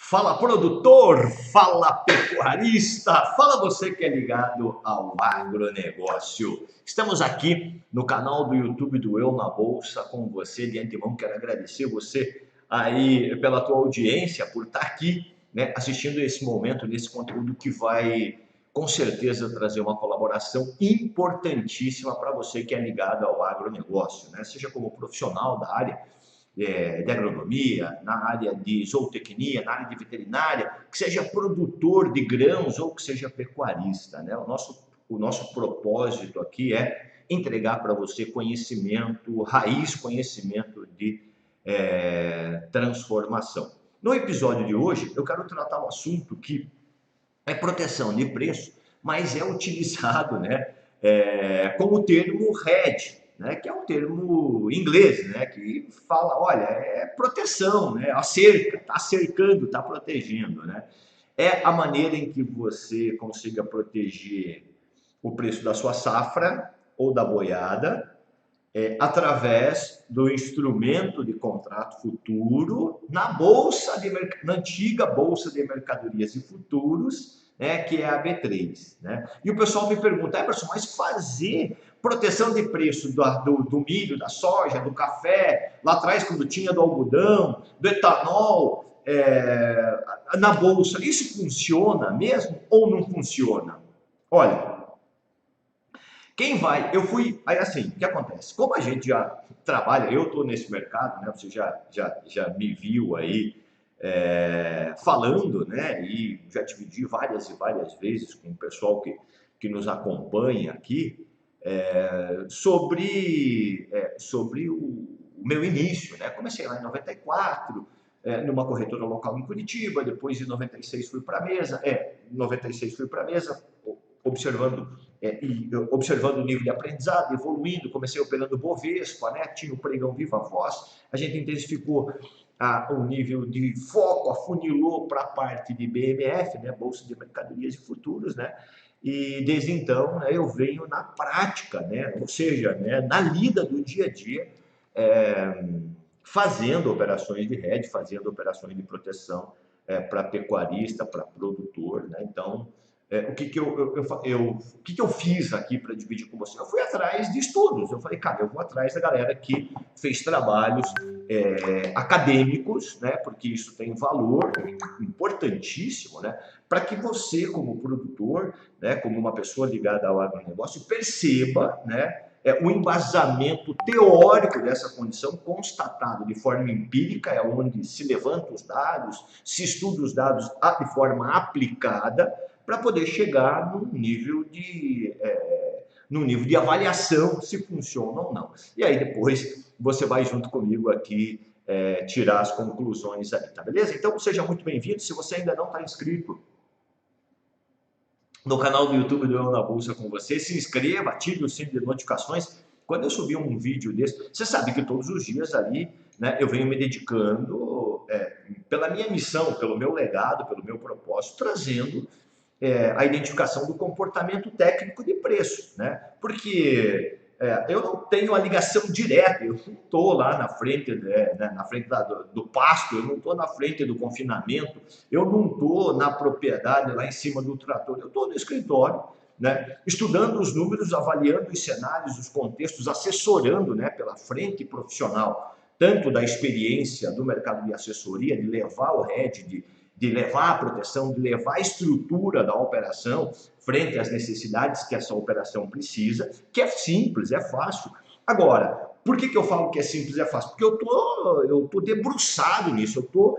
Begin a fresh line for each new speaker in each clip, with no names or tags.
Fala produtor, fala pecuarista, fala você que é ligado ao agronegócio. Estamos aqui no canal do YouTube do Eu na Bolsa com você. De antemão quero agradecer você aí pela tua audiência, por estar aqui, né, assistindo esse momento, nesse conteúdo que vai com certeza trazer uma colaboração importantíssima para você que é ligado ao agronegócio, né? Seja como profissional da área de agronomia, na área de zootecnia, na área de veterinária, que seja produtor de grãos ou que seja pecuarista, né? O nosso propósito aqui é entregar para você conhecimento, raiz conhecimento de transformação. No episódio de hoje, eu quero tratar um assunto que é proteção de preço, mas é utilizado, né, como termo hedge, né, que é um termo inglês, né, que fala, olha, é proteção, né, a cerca, está cercando, está protegendo, né, é a maneira em que você consiga proteger o preço da sua safra ou da boiada, através do instrumento de contrato futuro na antiga bolsa de mercadorias e futuros, né, que é a B3, né? E o pessoal me pergunta, Emerson, mas fazer proteção de preço do milho, da soja, do café, lá atrás quando tinha do algodão, do etanol, na bolsa, isso funciona mesmo ou não funciona? Olha, quem vai, aí assim, o que acontece? Como a gente já trabalha, eu estou nesse mercado, né? Você já me viu aí falando, né? E já dividi várias e várias vezes com o pessoal que nos acompanha aqui sobre o meu início, né? Comecei lá em 94, numa corretora local em Curitiba, depois em 96 fui para a mesa, 96 fui para a mesa, observando o nível de aprendizado, evoluindo, comecei operando Bovespa, né? Tinha o pregão Viva Voz, a gente intensificou o nível de foco, afunilou para a parte de BMF, né? Bolsa de Mercadorias e Futuros, né? E desde então, né, eu venho na prática, né? Ou seja, né, na lida do dia a dia, fazendo operações de hedge, fazendo operações de proteção para pecuarista, para produtor, né? Então, o que eu fiz aqui para dividir com você? Eu fui atrás de estudos. Eu falei, cara, eu vou atrás da galera que fez trabalhos acadêmicos, né? Porque isso tem valor importantíssimo, né? Para que você, como produtor, né? Como uma pessoa ligada ao agronegócio, perceba, né? O embasamento teórico dessa condição, constatado de forma empírica, é onde se levantam os dados, se estuda os dados de forma aplicada, para poder chegar num nível de avaliação se funciona ou não. E aí depois você vai junto comigo aqui tirar as conclusões aí, tá beleza? Então seja muito bem-vindo. Se você ainda não está inscrito no canal do YouTube do Eu na Bolsa com você, se inscreva, ative o sino de notificações. Quando eu subir um vídeo desse, você sabe que todos os dias ali, né, eu venho me dedicando pela minha missão, pelo meu legado, pelo meu propósito, trazendo a identificação do comportamento técnico de preço, né? Porque eu não tenho a ligação direta, eu não estou lá na frente, na frente do pasto, eu não estou na frente do confinamento, eu não estou na propriedade lá em cima do trator, eu estou no escritório, né? Estudando os números, avaliando os cenários, os contextos, assessorando, né, pela frente profissional, tanto da experiência do mercado de assessoria, de levar o hedge, de levar a proteção, de levar a estrutura da operação frente às necessidades que essa operação precisa, que é simples, é fácil. Agora, por que eu falo que é simples e é fácil? Porque eu tô debruçado nisso, eu estou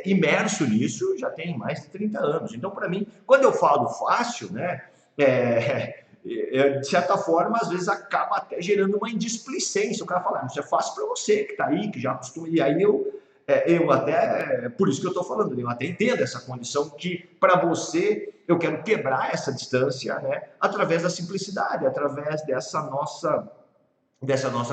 imerso nisso já tem mais de 30 anos. Então, para mim, quando eu falo fácil, né, de certa forma, às vezes acaba até gerando uma indisplicência. O cara fala, isso é fácil para você que está aí, que já acostuma. E aí eu até, por isso que eu estou falando, eu até entendo essa condição que, para você, eu quero quebrar essa distância, né, através da simplicidade, através dessa nossa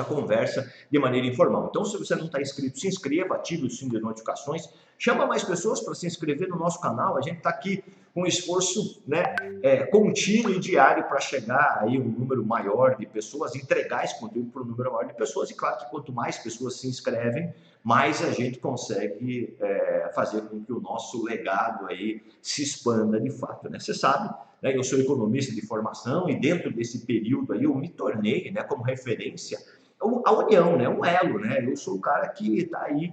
conversa de maneira informal. Então, se você não está inscrito, se inscreva, ative o sino de notificações, Chama mais pessoas para se inscrever no nosso canal. A gente está aqui com um esforço, né, contínuo e diário para chegar aí um número maior de pessoas, entregar esse conteúdo para um número maior de pessoas. E claro que quanto mais pessoas se inscrevem, mais a gente consegue fazer com que o nosso legado aí se expanda de fato, né? Você sabe, né, eu sou economista de formação e dentro desse período aí eu me tornei, né, como referência a união, né, um elo, né? Eu sou o cara que está aí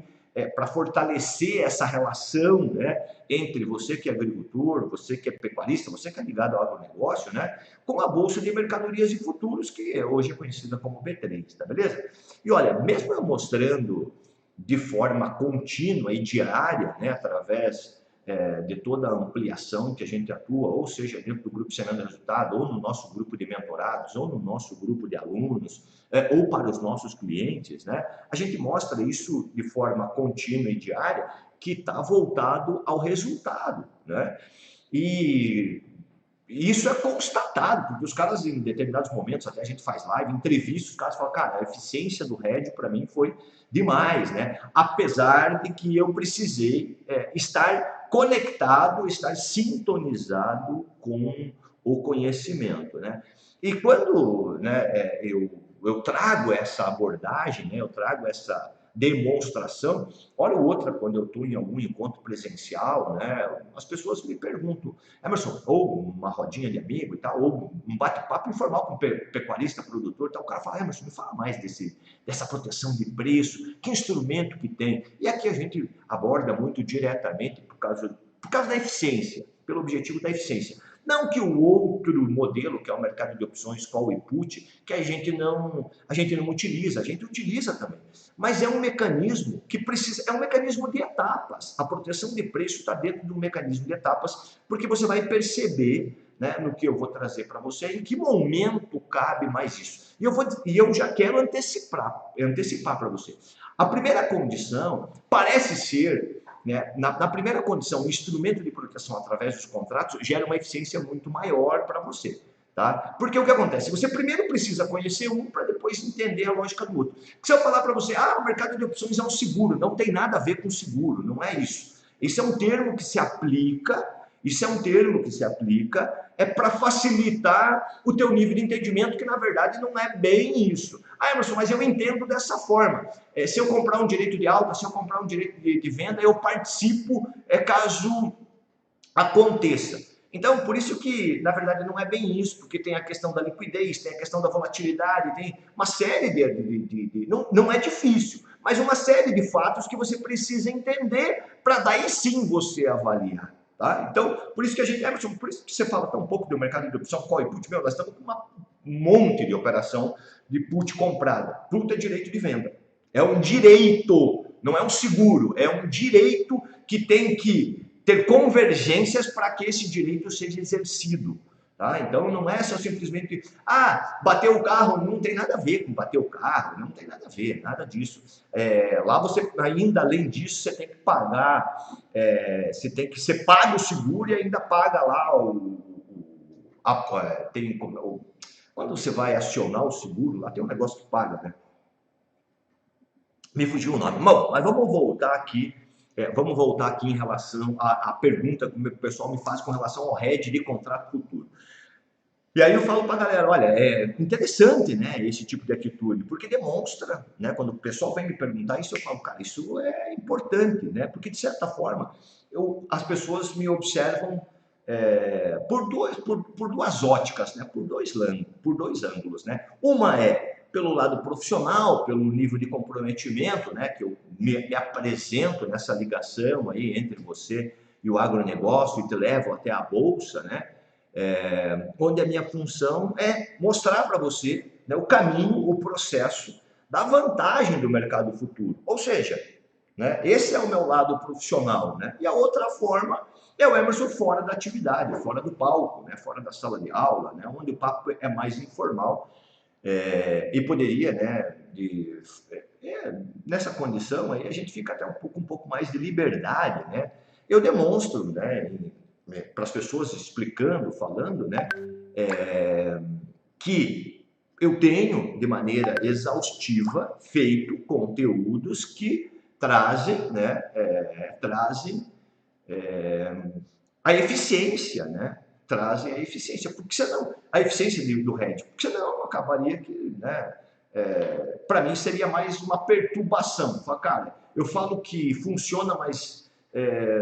para fortalecer essa relação, né, entre você que é agricultor, você que é pecuarista, você que é ligado ao agronegócio, né, com a Bolsa de Mercadorias e Futuros, que hoje é conhecida como B3, tá beleza? E olha, mesmo eu mostrando de forma contínua e diária, né, através de toda a ampliação que a gente atua, ou seja, dentro do grupo Semeando Resultado, ou no nosso grupo de mentorados, ou no nosso grupo de alunos, ou para os nossos clientes, né? A gente mostra isso de forma contínua e diária, que está voltado ao resultado, né? E isso é constatado, porque os caras, em determinados momentos, até a gente faz live, entrevista, os caras falam, cara, a eficiência do RED para mim foi demais, né? Apesar de que eu precisei estar conectado, estar sintonizado com o conhecimento, né? E quando, né, eu trago essa abordagem, né, eu trago essa demonstração, hora ou outra, quando eu estou em algum encontro presencial, né, as pessoas me perguntam, Emerson, ou uma rodinha de amigo e tal, ou um bate-papo informal com um pecuarista, produtor e tal, o cara fala, Emerson, me fala mais dessa proteção de preço, que instrumento que tem? E aqui a gente aborda muito diretamente por causa da eficiência, pelo objetivo da eficiência. Não que o outro modelo, que é o mercado de opções, call e put, que a gente não utiliza, a gente utiliza também. Mas é um mecanismo que precisa, é um mecanismo de etapas. A proteção de preço está dentro de um mecanismo de etapas, porque você vai perceber, né, no que eu vou trazer para você, em que momento cabe mais isso. E eu já quero antecipar para você. A primeira condição parece ser, né, na primeira condição, o instrumento de proteção através dos contratos gera uma eficiência muito maior para você. Tá? Porque o que acontece? Você primeiro precisa conhecer um para depois entender a lógica do outro. Porque se eu falar para você, o mercado de opções é um seguro, não tem nada a ver com seguro, não é isso. Isso é um termo que se aplica, para facilitar o teu nível de entendimento, que na verdade não é bem isso. Emerson, mas eu entendo dessa forma. Se eu comprar um direito de alta, se eu comprar um direito de venda, eu participo caso aconteça. Então, por isso que, na verdade, não é bem isso, porque tem a questão da liquidez, tem a questão da volatilidade, tem uma série não é difícil, mas uma série de fatos que você precisa entender para daí sim você avaliar. Tá? Então, por isso que a gente, Emerson, por isso que você fala tão pouco do mercado de opção call e put, nós estamos com um monte de operação de put comprada. Put é direito de venda. É um direito, não é um seguro, é um direito que tem que ter convergências para que esse direito seja exercido. Tá? Então, não é só simplesmente, bateu o carro, não tem nada a ver com bater o carro, não tem nada a ver, nada disso. Lá você, ainda além disso, você tem que pagar, você paga o seguro e ainda paga lá quando você vai acionar o seguro, lá tem um negócio que paga, né? Me fugiu o nome. Bom, mas vamos voltar aqui em relação à pergunta que o pessoal me faz com relação ao RED de contrato futuro. E aí eu falo para a galera, olha, é interessante, né, esse tipo de atitude, porque demonstra, né, quando o pessoal vem me perguntar isso, eu falo, cara, isso é importante, né, porque de certa forma as pessoas me observam por duas óticas, né, por dois ângulos, né. Uma é pelo lado profissional, pelo nível de comprometimento, né, que eu me apresento nessa ligação aí entre você e o agronegócio e te levo até a bolsa, né, onde a minha função é mostrar para você, né, o caminho, o processo da vantagem do mercado futuro. Ou seja, né, esse é o meu lado profissional, né, e a outra forma é o Emerson fora da atividade, fora do palco, né, fora da sala de aula, né, onde o papo é mais informal. E poderia, né, nessa condição aí a gente fica até um pouco mais de liberdade, né? Eu demonstro, né, para as pessoas explicando, falando, né, que eu tenho de maneira exaustiva feito conteúdos que trazem, né, trazem a eficiência, né? Trazem a eficiência, porque senão, a eficiência do RED, porque senão acabaria que, né? Para mim seria mais uma perturbação. Fala, cara, eu falo que funciona, mas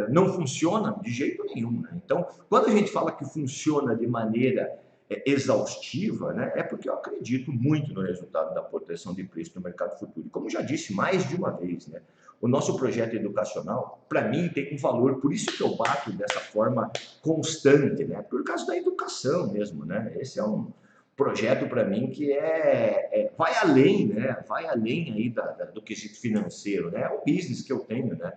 não funciona de jeito nenhum, né? Então, quando a gente fala que funciona de maneira exaustiva, né, é porque eu acredito muito no resultado da proteção de preço no mercado futuro. E como já disse mais de uma vez, né, o nosso projeto educacional, para mim, tem um valor, por isso que eu bato dessa forma constante, né, por causa da educação mesmo, né. Esse é um projeto para mim que vai além, né, vai além aí do quesito financeiro, né, é o business que eu tenho, né,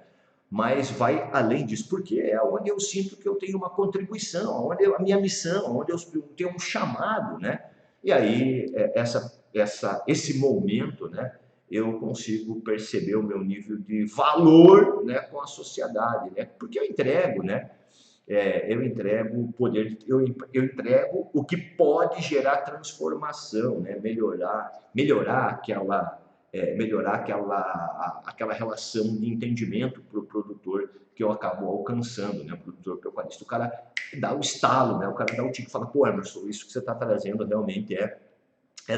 mas vai além disso, porque é onde eu sinto que eu tenho uma contribuição, onde a minha missão, onde eu tenho um chamado, né? E aí, esse momento, né? Eu consigo perceber o meu nível de valor, né, com a sociedade, né? Porque eu entrego, né? Eu entrego o poder, eu entrego o que pode gerar transformação, né? Melhorar aquela relação de entendimento para o produtor que eu acabo alcançando, né? O produtor pecuarista. O cara dá o estalo, né? O cara dá o tique e fala, pô, Emerson, isso que você está trazendo realmente é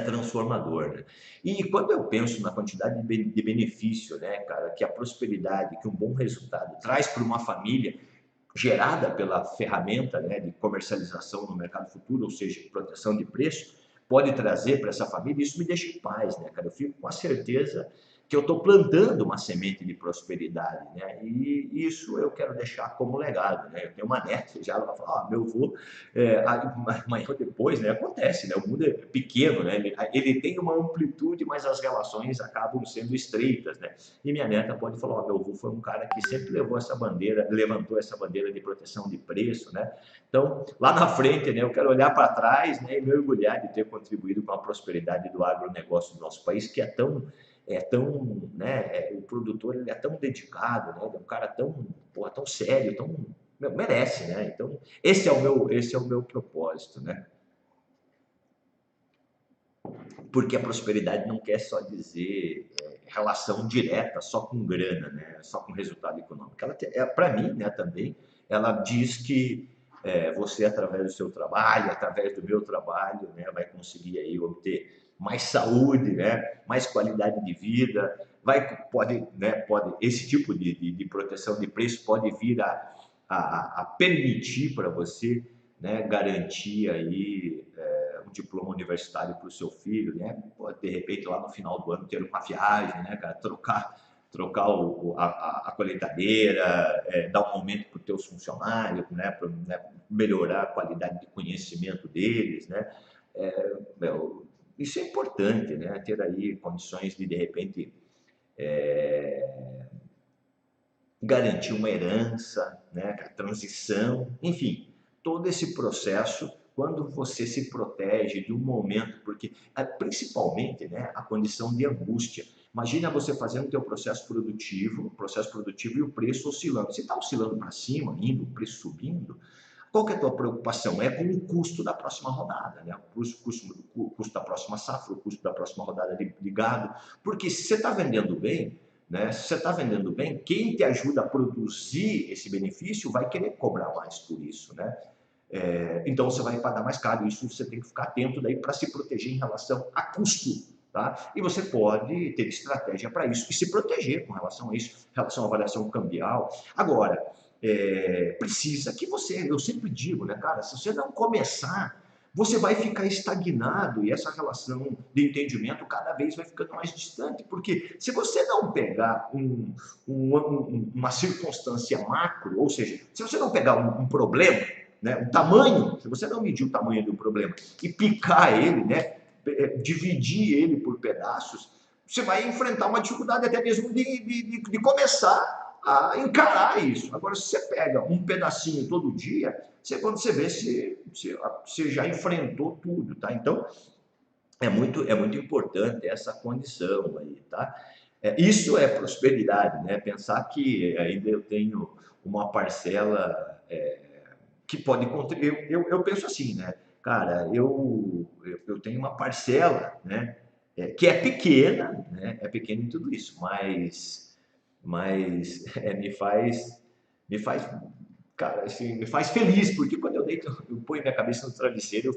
transformador, né? E quando eu penso na quantidade de benefício, né, cara, que a prosperidade, que um bom resultado traz para uma família, gerada pela ferramenta, né, de comercialização no mercado futuro, ou seja, proteção de preço, pode trazer para essa família, isso me deixa em paz, né, cara? Eu fico com a certeza que eu estou plantando uma semente de prosperidade, né? E isso eu quero deixar como legado, né? Eu tenho uma neta, já ela vai falar, meu avô, amanhã ou depois, né? Acontece, né? O mundo é pequeno, né? Ele tem uma amplitude, mas as relações acabam sendo estreitas, né? E minha neta pode falar, meu avô foi um cara que sempre levou essa bandeira, levantou essa bandeira de proteção de preço, né? Então, lá na frente, né, eu quero olhar para trás, né, e me orgulhar de ter contribuído com a prosperidade do agronegócio do nosso país, que né, o produtor ele é tão dedicado, né, é um cara tão sério, merece, né? Então, esse é o meu propósito, né? Porque a prosperidade não quer só dizer relação direta só com grana, né? Só com resultado econômico. Para mim, né, também, ela diz que você, através do seu trabalho, através do meu trabalho, né, vai conseguir aí obter mais saúde, né, mais qualidade de vida, esse tipo de proteção de preço pode vir a permitir para você, né, garantir aí um diploma universitário para o seu filho, né? Pode, de repente, lá no final do ano, ter uma viagem, né, cara? Trocar a colheitadeira, dar um aumento para os teus funcionários, né? Para melhorar a qualidade de conhecimento deles, né? Isso é importante, né? Ter aí condições de repente, garantir uma herança, né? A transição, enfim, todo esse processo, quando você se protege de um momento, porque principalmente, né, a condição de angústia. Imagina você fazendo o teu processo produtivo e o preço oscilando. Se está oscilando para cima, indo, o preço subindo, qual que é a tua preocupação? É com o custo da próxima rodada, né? O custo da próxima safra, o custo da próxima rodada de gado. Porque se você está vendendo bem, né? Se você está vendendo bem, quem te ajuda a produzir esse benefício vai querer cobrar mais por isso, né? Então você vai pagar mais caro. Isso você tem que ficar atento daí para se proteger em relação a custo, tá? E você pode ter estratégia para isso e se proteger com relação a isso, em relação à variação cambial. Agora, precisa que você, eu sempre digo, né, cara, se você não começar, você vai ficar estagnado e essa relação de entendimento cada vez vai ficando mais distante, porque se você não pegar uma circunstância macro, ou seja, se você não pegar um problema, né, o tamanho, se você não medir o tamanho do problema e picar ele, né, dividir ele por pedaços, você vai enfrentar uma dificuldade até mesmo de começar a encarar isso. Agora, se você pega um pedacinho todo dia, quando você vê, você já enfrentou tudo, tá? Então, é muito importante essa condição aí, tá? Isso é prosperidade, né? Pensar que ainda eu tenho uma parcela que pode contribuir. Eu penso assim, né? Cara, eu tenho uma parcela, né? Que é pequena, né? É pequena em tudo isso, mas mas me faz, cara, assim, me faz feliz, porque quando eu deito, eu ponho minha cabeça no travesseiro, eu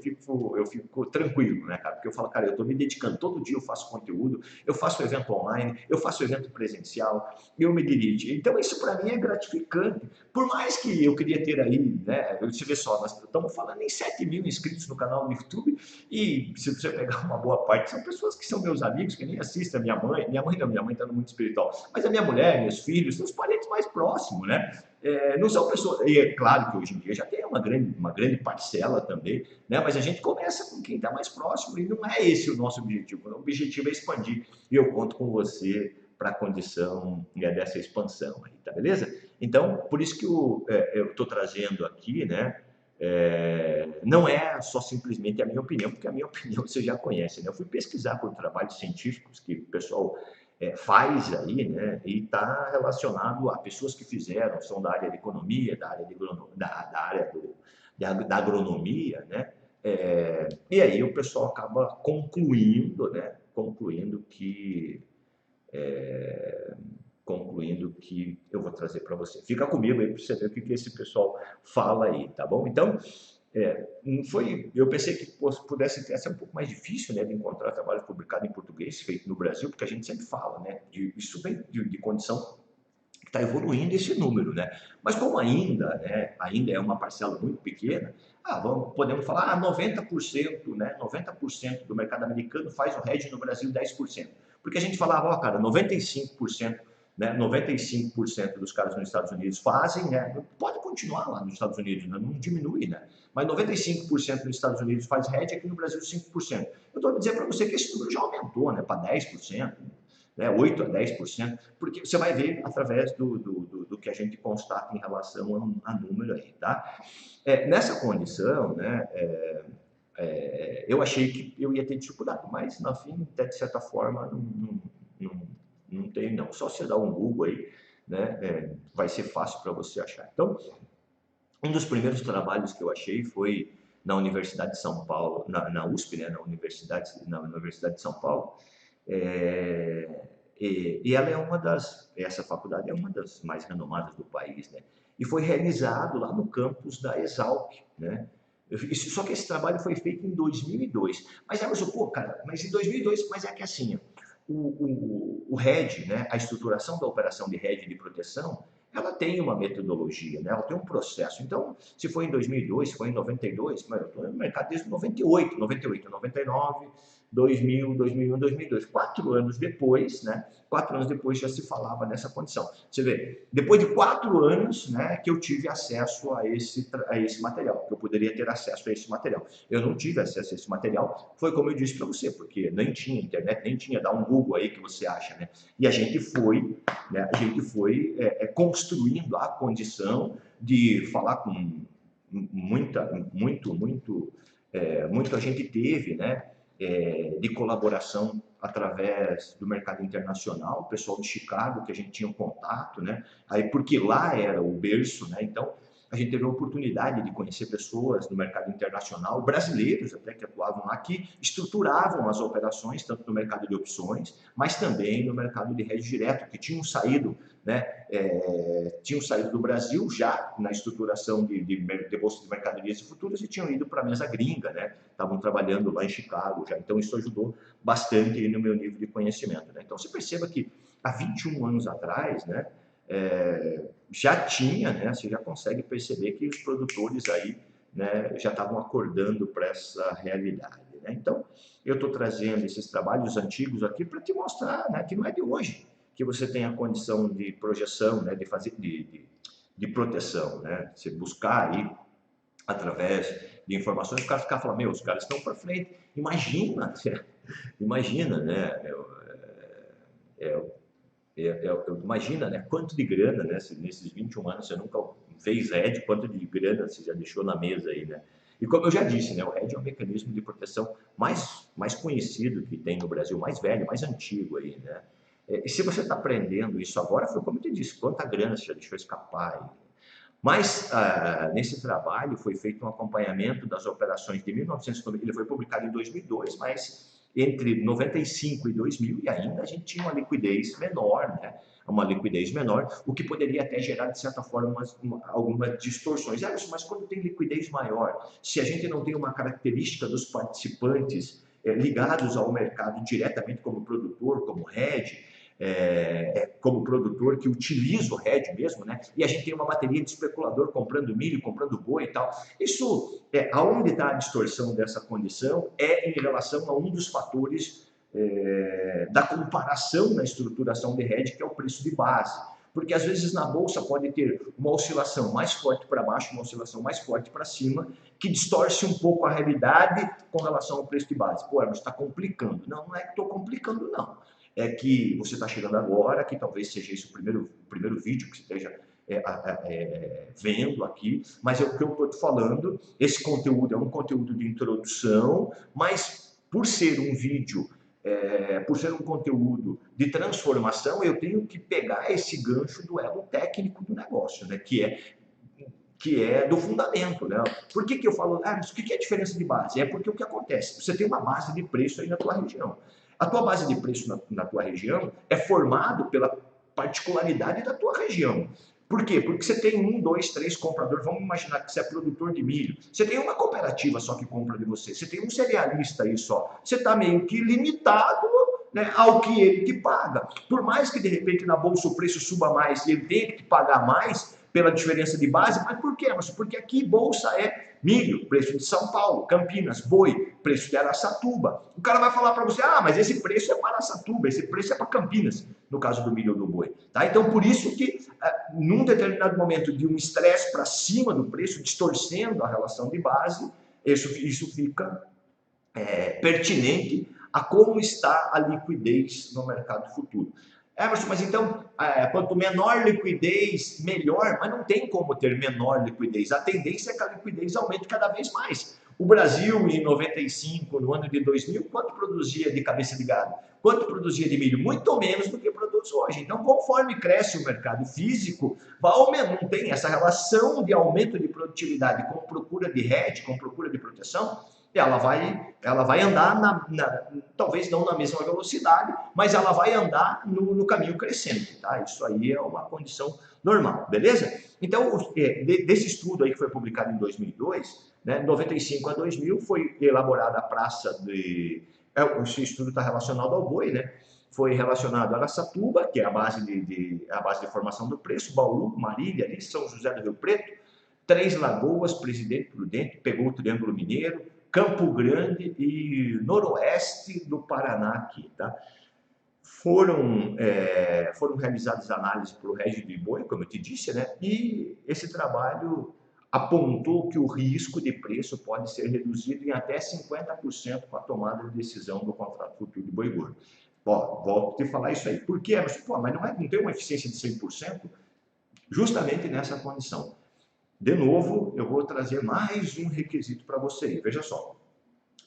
fico tranquilo, né, cara? Porque eu falo, cara, eu tô me dedicando, todo dia eu faço conteúdo, eu faço evento online, eu faço evento presencial, eu me dirijo. Então isso para mim é gratificante. Por mais que eu queria ter aí, né, você vê só, nós estamos falando em 7 mil inscritos no canal do YouTube, e se você pegar uma boa parte, são pessoas que são meus amigos, que nem assistem a minha mãe não, minha mãe está no mundo espiritual, mas a minha mulher, meus filhos, os parentes mais próximos, né? Não são pessoas, e é claro que hoje em dia já tem uma grande parcela também, né? Mas a gente começa com quem está mais próximo e não é esse o nosso objetivo. O objetivo é expandir e eu conto com você para a condição dessa expansão aí, tá beleza? Então, por isso que eu estou trazendo aqui, né? Não é só simplesmente a minha opinião, porque a minha opinião você já conhece, né? Eu fui pesquisar por trabalhos científicos que o pessoal faz aí, né? E está relacionado a pessoas que fizeram, são da área de economia, da área, da área da agronomia, né? E aí o pessoal acaba concluindo, né? Concluindo que eu vou trazer para você. Fica comigo aí para você ver o que esse pessoal fala aí, tá bom? Então, eu pensei que pudesse ser um pouco mais difícil, né, de encontrar trabalho publicado em português feito no Brasil, porque a gente sempre fala, né, isso vem de condição que está evoluindo esse número, né? Mas como ainda é uma parcela muito pequena, podemos falar, 90%, né? 90% do mercado americano faz o hedge no Brasil 10%. Porque a gente falava, cara, 95%, né? 95% dos caras nos Estados Unidos fazem, né? Pode continuar lá nos Estados Unidos, né? Não diminui, né? Mas 95% nos Estados Unidos faz hedge, aqui no Brasil 5%. Eu estou a dizer para você que esse número já aumentou, né? Para 10%. Né, 8 a 10%, porque você vai ver através do que a gente constata em relação a número aí, tá? Nessa condição, né, eu achei que eu ia ter dificuldade, mas, no fim, até de certa forma, não tem, não. Só você dar um Google aí, né, vai ser fácil para você achar. Então, um dos primeiros trabalhos que eu achei foi na Universidade de São Paulo, na USP, né, na Universidade de São Paulo, e ela essa faculdade é uma das mais renomadas do país, né? E foi realizado lá no campus da Exalc, né? Só que esse trabalho foi feito em 2002. Mas ela pensou, pô, cara, mas em 2002, mas é que assim, o RED, né, a estruturação da operação de RED de proteção, ela tem uma metodologia, né? Ela tem um processo. Então, se foi em 2002, se foi em 92, mas eu estou no mercado desde 98, 99, 2000, 2001, 2002. 4 anos depois, né? 4 anos depois já se falava nessa condição. Você vê, depois de 4 anos, né, que eu tive acesso a esse material, que eu poderia ter acesso a esse material. Eu não tive acesso a esse material, foi como eu disse para você, porque nem tinha internet, nem tinha, dá um Google aí que você acha, né? E a gente foi, né, construindo a condição de falar com muito a gente teve, né, de colaboração através do mercado internacional, o pessoal de Chicago, que a gente tinha um contato, né? Aí, porque lá era o berço, né? Então, a gente teve a oportunidade de conhecer pessoas no mercado internacional, brasileiros até que atuavam lá, que estruturavam as operações, tanto no mercado de opções, mas também no mercado de hedge direto, que tinham saído, né, do Brasil já na estruturação de bolsa de mercadorias e futuros e tinham ido para a mesa gringa, né? Estavam trabalhando lá em Chicago já. Então, isso ajudou bastante no meu nível de conhecimento, né? Então, você perceba que há 21 anos atrás, né, já tinha, né, você já consegue perceber que os produtores aí, né, já estavam acordando para essa realidade, né? Então, eu estou trazendo esses trabalhos antigos aqui para te mostrar, né, que não é de hoje que você tem a condição de projeção, né, de fazer de proteção, né? Você buscar aí através de informações, o cara ficar falando, os caras estão para frente. Imagina, imagina, né? Imagina, né? Quanto de grana, né? Nesses 21 anos você nunca fez RED, quanto de grana você já deixou na mesa aí, né? E como eu já disse, né? O RED é o mecanismo de proteção mais conhecido que tem no Brasil, mais velho, mais antigo aí, né? E se você está aprendendo isso agora, foi como eu te disse, quanta grana você já deixou escapar aí. Mas, nesse trabalho, foi feito um acompanhamento das operações de 1990, ele foi publicado em 2002, mas entre 95 e 2000, e ainda a gente tinha uma liquidez menor, né? uma liquidez menor, o que poderia até gerar, de certa forma, algumas distorções. Mas quando tem liquidez maior, se a gente não tem uma característica dos participantes ligados ao mercado diretamente como produtor, como hedge, como produtor que utiliza o hedge mesmo, né? E a gente tem uma bateria de especulador comprando milho, comprando boi e tal. Isso, aonde está a distorção dessa condição é em relação a um dos fatores da comparação na estruturação de hedge, que é o preço de base. Porque às vezes na bolsa pode ter uma oscilação mais forte para baixo, uma oscilação mais forte para cima, que distorce um pouco a realidade com relação ao preço de base. Pô, mas está complicando. Não, não é que estou complicando, não. É que você está chegando agora, que talvez seja esse o primeiro vídeo que você esteja vendo aqui, mas o que eu estou te falando, esse conteúdo é um conteúdo de introdução, mas por ser um vídeo, por ser um conteúdo de transformação, eu tenho que pegar esse gancho do elo técnico do negócio, né? Que é do fundamento, né? Por que eu falo, mas o que é a diferença de base? É porque o que acontece? Você tem uma base de preço aí na tua região. A tua base de preço na tua região é formado pela particularidade da tua região. Por quê? Porque você tem 1, 2, 3 compradores. Vamos imaginar que você é produtor de milho. Você tem uma cooperativa só que compra de você. Você tem um cerealista aí só. Você está meio que limitado, né, ao que ele te paga. Por mais que de repente na bolsa o preço suba mais e ele tenha que te pagar mais pela diferença de base, mas por quê? Porque aqui bolsa é milho, preço de São Paulo, Campinas, boi, preço de Araçatuba. O cara vai falar para você, mas esse preço é para Araçatuba, esse preço é para Campinas, no caso do milho ou do boi. Tá? Então, por isso que, num determinado momento de um estresse para cima do preço, distorcendo a relação de base, isso fica pertinente a como está a liquidez no mercado futuro. Emerson, mas então, quanto menor liquidez, melhor, mas não tem como ter menor liquidez. A tendência é que a liquidez aumente cada vez mais. O Brasil, em 95, no ano de 2000, quanto produzia de cabeça de gado? Quanto produzia de milho? Muito menos do que produz hoje. Então, conforme cresce o mercado físico, vai aumentando, não tem essa relação de aumento de produtividade com procura de hedge, com procura de proteção, ela vai andar, talvez não na mesma velocidade, mas ela vai andar no caminho crescente, tá? Isso aí é uma condição normal, beleza? Então, desse estudo aí que foi publicado em 2002, né, 95 a 2000, foi elaborada a praça esse estudo está relacionado ao boi, né? Foi relacionado a Araçatuba, que é a base de formação do preço, Bauru, Marília, ali, São José do Rio Preto, Três Lagoas, Presidente Prudente, pegou o Triângulo Mineiro, Campo Grande e noroeste do Paraná aqui, tá? Foram realizadas análises para o hedge de boi, como eu te disse, né? E esse trabalho apontou que o risco de preço pode ser reduzido em até 50% com a tomada de decisão do contrato futuro de boi gordo. Volto a te falar isso aí. Por quê? Mas não tem uma eficiência de 100%? Justamente nessa condição. De novo, eu vou trazer mais um requisito para você. Veja só,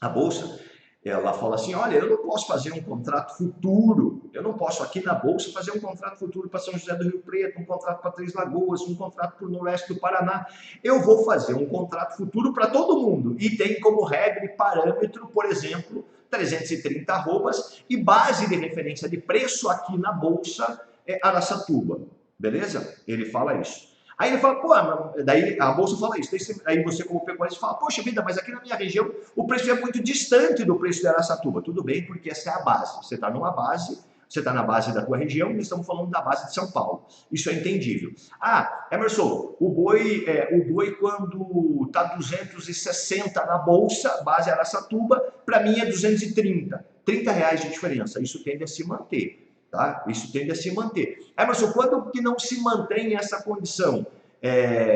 a Bolsa, ela fala assim, olha, eu não posso fazer um contrato futuro, eu não posso aqui na Bolsa fazer um contrato futuro para São José do Rio Preto, um contrato para Três Lagoas, um contrato para o noroeste do Paraná. Eu vou fazer um contrato futuro para todo mundo e tem como regra e parâmetro, por exemplo, 330 arrobas e base de referência de preço aqui na Bolsa é Araçatuba, beleza? Ele fala isso. Aí ele fala, daí a bolsa fala isso. Aí você, como pecuarista, fala, poxa vida, mas aqui na minha região o preço é muito distante do preço de Araçatuba. Tudo bem, porque essa é a base. Você está numa base, você está na base da tua região, e estamos falando da base de São Paulo. Isso é entendível. Emerson, o boi quando está 260 na bolsa, base Araçatuba, para mim é 230. R$30 de diferença. Isso tende a se manter. Tá? Isso tende a se manter. Emerson, quando que não se mantém essa condição?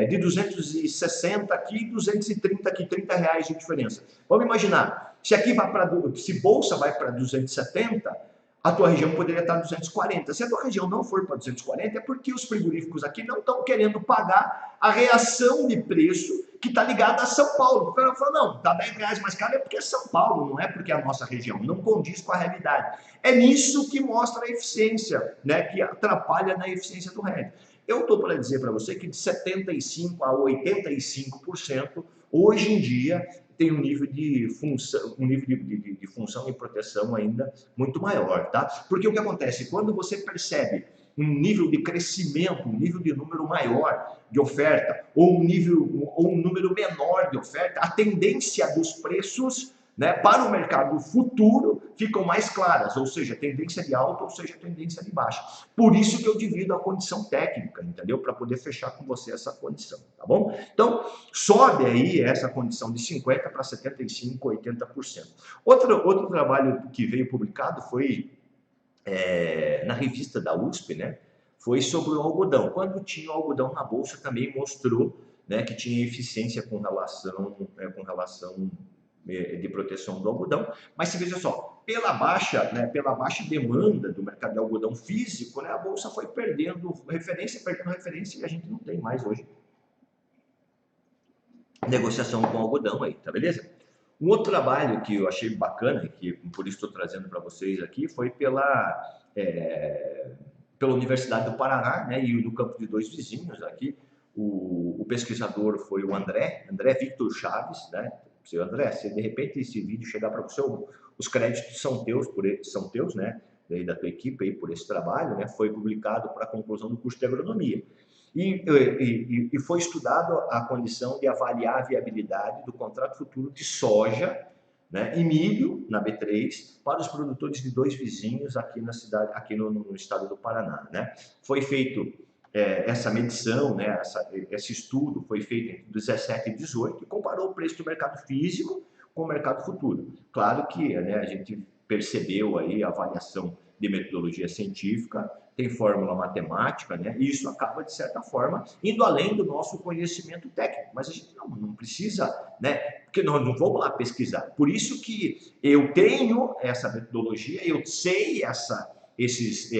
De 260 aqui, 230 aqui, R$30 de diferença. Vamos imaginar, se bolsa vai para 270, a tua região poderia estar 240. Se a tua região não for para 240, é porque os frigoríficos aqui não estão querendo pagar a reação de preço que está ligada a São Paulo. O cara fala, não, está R$10 mais caro é porque é São Paulo, não é porque é a nossa região. Não condiz com a realidade. É nisso que mostra a eficiência, né, que atrapalha na eficiência do hedge. Eu estou para dizer para você que de 75% a 85%, hoje em dia, tem um nível de função e proteção ainda muito maior, tá? Porque o que acontece? Quando você percebe um nível de crescimento, um nível de número maior de oferta, ou um número menor de oferta, a tendência dos preços, né, para o mercado futuro ficam mais claras, ou seja, tendência de alta, ou seja, tendência de baixa. Por isso que eu divido a condição técnica, entendeu? Para poder fechar com você essa condição, tá bom? Então, sobe aí essa condição de 50% para 75%, 80%. Outro trabalho que veio publicado foi na revista da USP, né? Foi sobre o algodão. Quando tinha o algodão na bolsa, também mostrou, né, que tinha eficiência com relação de proteção do algodão, mas se veja só, pela baixa demanda do mercado de algodão físico, né, a bolsa foi perdendo referência e a gente não tem mais hoje negociação com algodão aí, tá beleza? Um outro trabalho que eu achei bacana, que por isso estou trazendo para vocês aqui, foi pela Universidade do Paraná, né, e no campo de dois vizinhos aqui. O pesquisador foi o André Victor Chaves, né? Seu André, se de repente esse vídeo chegar para você, os créditos são teus, né? Da tua equipe aí por esse trabalho, né? Foi publicado para a conclusão do curso de agronomia. E foi estudado a condição de avaliar a viabilidade do contrato futuro de soja, né, e milho na B3 para os produtores de dois vizinhos aqui na cidade, aqui no estado do Paraná, né? Foi feito essa medição, né, esse estudo foi feito entre 17 e 18 e comparou o preço do mercado físico com o mercado futuro. Claro que, né, a gente percebeu aí a avaliação de metodologia científica, tem fórmula matemática, né, e isso acaba, de certa forma, indo além do nosso conhecimento técnico, mas a gente não precisa, né, porque nós não vamos lá pesquisar. Por isso que eu tenho essa metodologia, eu sei esses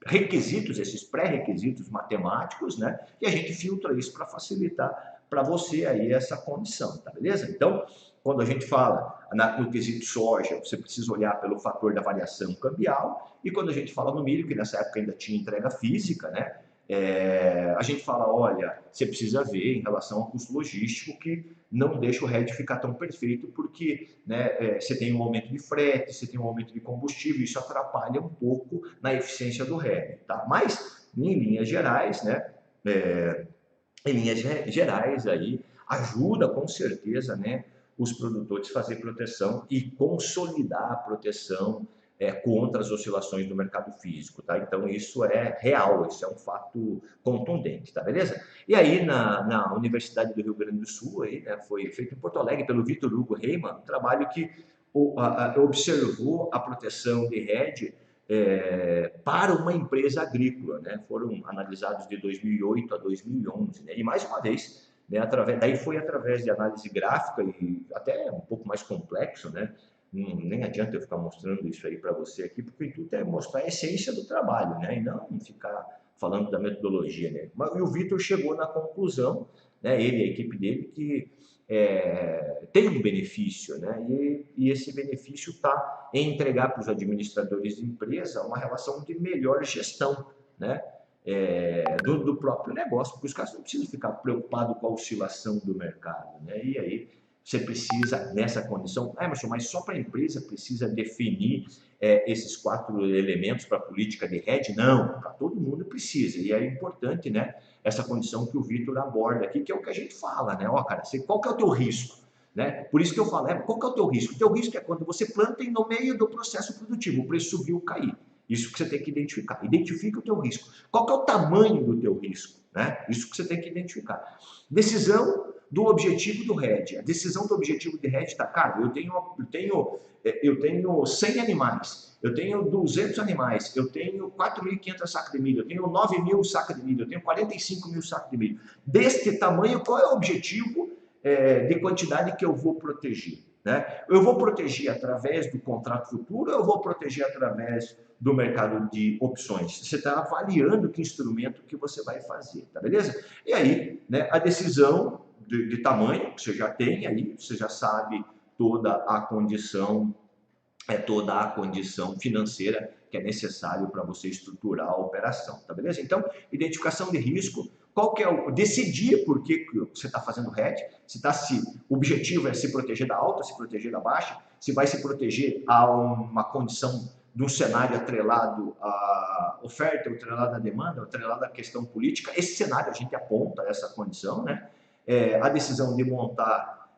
requisitos, esses pré-requisitos matemáticos, né? E a gente filtra isso para facilitar para você aí essa condição, tá beleza? Então, quando a gente fala no quesito soja, você precisa olhar pelo fator da variação cambial, e quando a gente fala no milho, que nessa época ainda tinha entrega física, né? A gente fala, olha, você precisa ver em relação ao custo logístico que não deixa o RED ficar tão perfeito, porque, né, você tem um aumento de frete, você tem um aumento de combustível, isso atrapalha um pouco na eficiência do RED, tá? Mas, em linhas gerais, né, aí ajuda com certeza, né, os produtores a fazer proteção e consolidar a proteção contra as oscilações do mercado físico, tá? Então isso é real, isso é um fato contundente, tá beleza? E aí na Universidade do Rio Grande do Sul, aí, né, foi feito em Porto Alegre pelo Vitor Hugo Reimann, um trabalho que observou a proteção de RED para uma empresa agrícola, né? Foram analisados de 2008 a 2011, né? E mais uma vez, né, daí foi através de análise gráfica e até um pouco mais complexo, né? Nem adianta eu ficar mostrando isso aí para você aqui, porque tudo é mostrar a essência do trabalho, né? E não ficar falando da metodologia, né? E o Vitor chegou na conclusão, né? Ele e a equipe dele, que tem um benefício, né? E esse benefício está em entregar para os administradores de empresa uma relação de melhor gestão, né? Do próprio negócio, porque os caras não precisam ficar preocupados com a oscilação do mercado, né? E aí você precisa, nessa condição, Emerson, mas só para a empresa precisa definir esses 4 elementos para a política de RED? Não, para todo mundo precisa, e é importante, né, essa condição que o Vitor aborda aqui, que é o que a gente fala, né? Ó, cara, qual que é o teu risco? Né? Por isso que eu falo, qual que é o teu risco? O teu risco é quando você planta e no meio do processo produtivo o preço subiu ou cair. Isso que você tem que identificar. Identifica o teu risco. Qual que é o tamanho do teu risco? Né? Isso que você tem que identificar. Decisão do objetivo do RED. A decisão do objetivo de RED está, cara, eu tenho 100 animais, eu tenho 200 animais, eu tenho 4.500 sacos de milho, eu tenho 9.000 sacos de milho, eu tenho 45.000 sacos de milho. Deste tamanho, qual é o objetivo de quantidade que eu vou proteger? Né? Eu vou proteger através do contrato futuro ou eu vou proteger através do mercado de opções? Você está avaliando que instrumento que você vai fazer, tá beleza? E aí, né, a decisão de tamanho, que você já tem aí, você já sabe toda a condição financeira que é necessário para você estruturar a operação, tá beleza? Então, identificação de risco, qual que é decidir por que você está fazendo RED, o objetivo é se proteger da alta, se proteger da baixa, se vai se proteger a uma condição de um cenário atrelado à oferta, atrelado à demanda, atrelado à questão política. Esse cenário a gente aponta essa condição, né? A decisão de montar,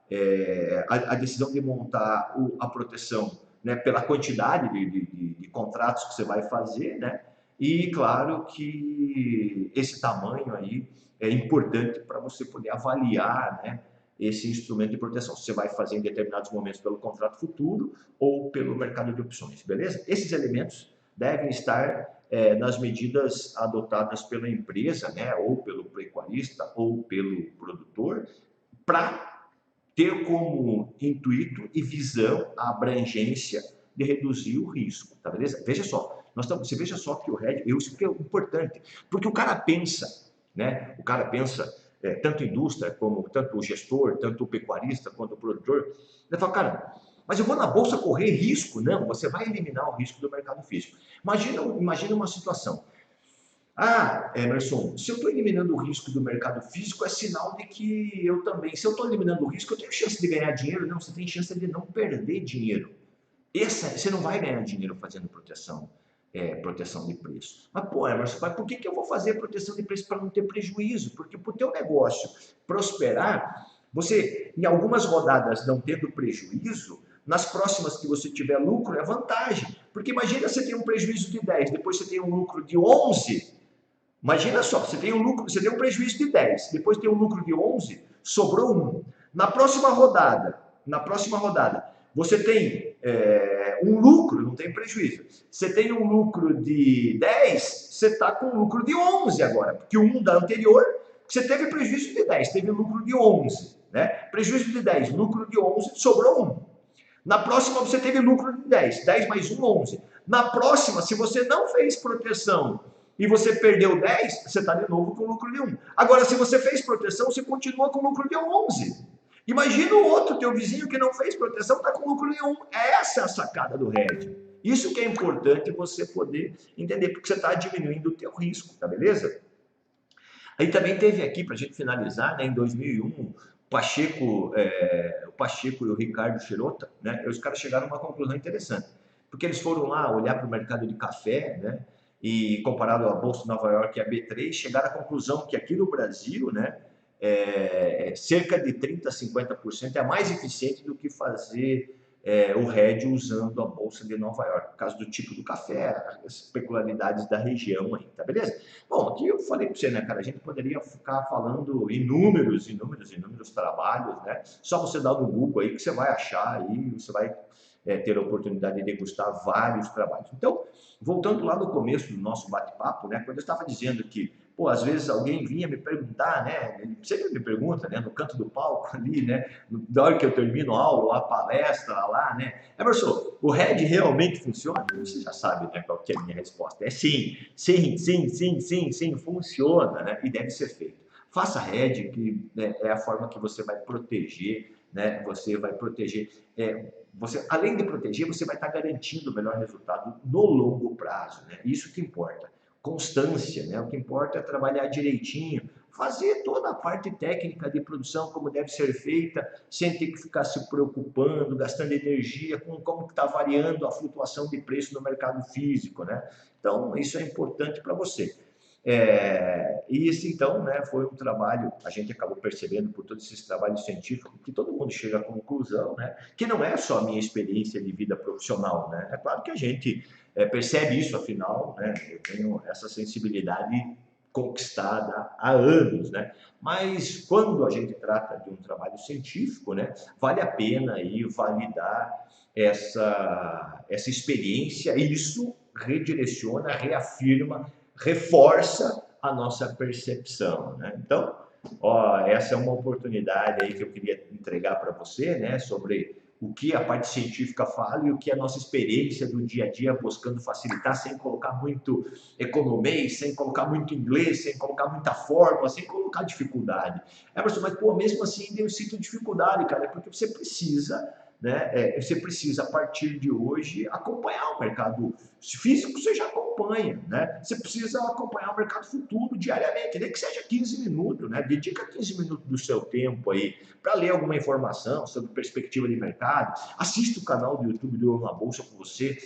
a decisão de montar a proteção, né, pela quantidade de contratos que você vai fazer, né? E claro que esse tamanho aí é importante para você poder avaliar, né, esse instrumento de proteção. Você vai fazer em determinados momentos pelo contrato futuro ou pelo mercado de opções, beleza? Esses elementos devem estar nas medidas adotadas pela empresa, né, ou pelo pecuarista ou pelo produtor, para ter como intuito e visão a abrangência de reduzir o risco, tá beleza? Veja só, você veja só que o hedge, isso que é importante, porque o cara pensa, né? O cara pensa, tanto a indústria como tanto o gestor, tanto o pecuarista quanto o produtor, ele fala, cara, mas eu vou na bolsa correr risco? Não, você vai eliminar o risco do mercado físico. Imagina uma situação. Emerson, se eu estou eliminando o risco do mercado físico, é sinal de que eu também, se eu estou eliminando o risco, eu tenho chance de ganhar dinheiro? Não, você tem chance de não perder dinheiro. Você não vai ganhar dinheiro fazendo proteção de preço. Mas, Emerson, por que eu vou fazer proteção de preço para não ter prejuízo? Porque para o teu negócio prosperar, você, em algumas rodadas não tendo prejuízo, nas próximas que você tiver lucro, é vantagem. Porque imagina você tem um prejuízo de 10, depois você tem um lucro de 11. Imagina só, você tem um prejuízo de 10, depois tem um lucro de 11, sobrou 1. Na próxima rodada, você tem um lucro, não tem prejuízo. Você tem um lucro de 10, você está com um lucro de 11 agora, porque o 1 da anterior, você teve prejuízo de 10, teve lucro de 11. Né? Prejuízo de 10, lucro de 11, sobrou 1. Na próxima você teve lucro de 10, 10 mais 1, 11. Na próxima, se você não fez proteção e você perdeu 10, você está de novo com lucro de 1. Agora, se você fez proteção, você continua com lucro de 11. Imagina o outro, teu vizinho que não fez proteção, está com lucro de 1. Essa é a sacada do hedge. Isso que é importante você poder entender, porque você está diminuindo o teu risco, tá beleza? Aí também teve aqui, para a gente finalizar, né, em 2001, o Pacheco e o Ricardo Shirota, né, os caras chegaram a uma conclusão interessante, porque eles foram lá olhar para o mercado de café, né, e comparado à Bolsa de Nova York e a B3, chegaram à conclusão que aqui no Brasil, né, cerca de 30% a 50% é mais eficiente do que fazer o hedge usando a Bolsa de Nova York, por causa do tipo do café, as peculiaridades da região aí, tá beleza? Bom, aqui eu falei para você, né, cara, a gente poderia ficar falando inúmeros trabalhos, né? Só você dar no Google aí que você vai achar aí, você vai ter a oportunidade de degustar vários trabalhos. Então, voltando lá no começo do nosso bate-papo, né, quando eu estava dizendo que, às vezes alguém vinha me perguntar, né, ele sempre me pergunta, né, no canto do palco ali, né, da hora que eu termino a aula, a palestra lá, né, Emerson, o hedge realmente funciona? Você já sabe, né, qual que é a minha resposta. É sim, funciona, né, e deve ser feito. Faça hedge, que né, é a forma que você vai proteger, né, você vai proteger, além de proteger, você vai estar garantindo o melhor resultado no longo prazo, né, isso que importa. Constância, né? O que importa é trabalhar direitinho, fazer toda a parte técnica de produção como deve ser feita, sem ter que ficar se preocupando, gastando energia com como está variando a flutuação de preço no mercado físico, né? Então, isso é importante para você. E esse, então, né, foi um trabalho, a gente acabou percebendo por todos esses trabalhos científicos, que todo mundo chega à conclusão, né, que não é só a minha experiência de vida profissional, né? É claro que a gente percebe isso, afinal, né, eu tenho essa sensibilidade conquistada há anos, né? Mas quando a gente trata de um trabalho científico, né, vale a pena aí validar essa experiência, e isso redireciona, reafirma, reforça a nossa percepção, né? Então, essa é uma oportunidade aí que eu queria entregar para você, né, sobre o que a parte científica fala e o que a nossa experiência do dia a dia buscando facilitar, sem colocar muito economês, sem colocar muito inglês, sem colocar muita fórmula, sem colocar dificuldade. Emerson, mas mesmo assim eu sinto dificuldade, cara, porque você precisa né? Você precisa, a partir de hoje, acompanhar o mercado físico, você já acompanha, né? Você precisa acompanhar o mercado futuro diariamente, nem que seja 15 minutos, né? Dedica 15 minutos do seu tempo aí para ler alguma informação sobre perspectiva de mercado, assista o canal do YouTube do Eu na Bolsa com você,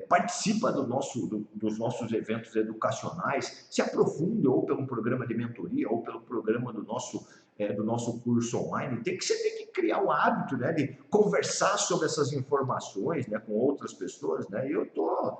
participa dos nossos eventos educacionais, se aprofunde ou pelo programa de mentoria ou pelo programa do nosso curso online. Você tem que criar o hábito, né, de conversar sobre essas informações, né, com outras pessoas, né? E eu tô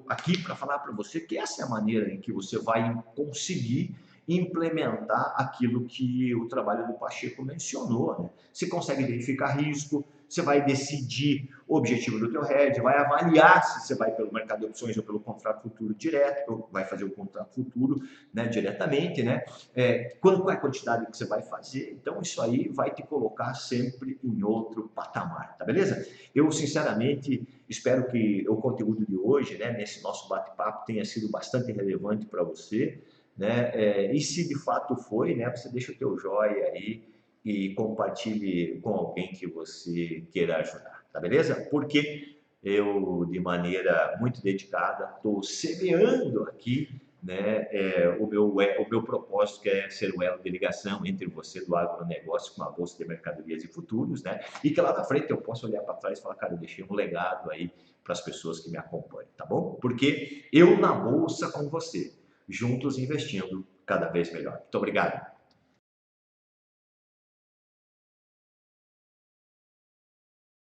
aqui para falar para você que essa é a maneira em que você vai conseguir implementar aquilo que o trabalho do Pacheco mencionou, né? Você consegue identificar risco, você vai decidir o objetivo do teu hedge, vai avaliar se você vai pelo mercado de opções ou pelo contrato futuro direto, ou vai fazer o contrato futuro, né, diretamente, né? Qual é a quantidade que você vai fazer? Então isso aí vai te colocar sempre em outro patamar, tá beleza? Eu sinceramente espero que o conteúdo de hoje, né, nesse nosso bate-papo, tenha sido bastante relevante para você, né? E se de fato foi, né, você deixa o teu joinha aí e compartilhe com alguém que você queira ajudar, tá beleza? Porque eu, de maneira muito dedicada, estou semeando aqui, né, o meu propósito, que é ser o elo de ligação entre você do agronegócio com a Bolsa de Mercadorias e Futuros, né? E que lá na frente eu possa olhar para trás e falar, cara, eu deixei um legado aí para as pessoas que me acompanham, tá bom? Porque eu na Bolsa com você, juntos investindo cada vez melhor. Muito obrigado.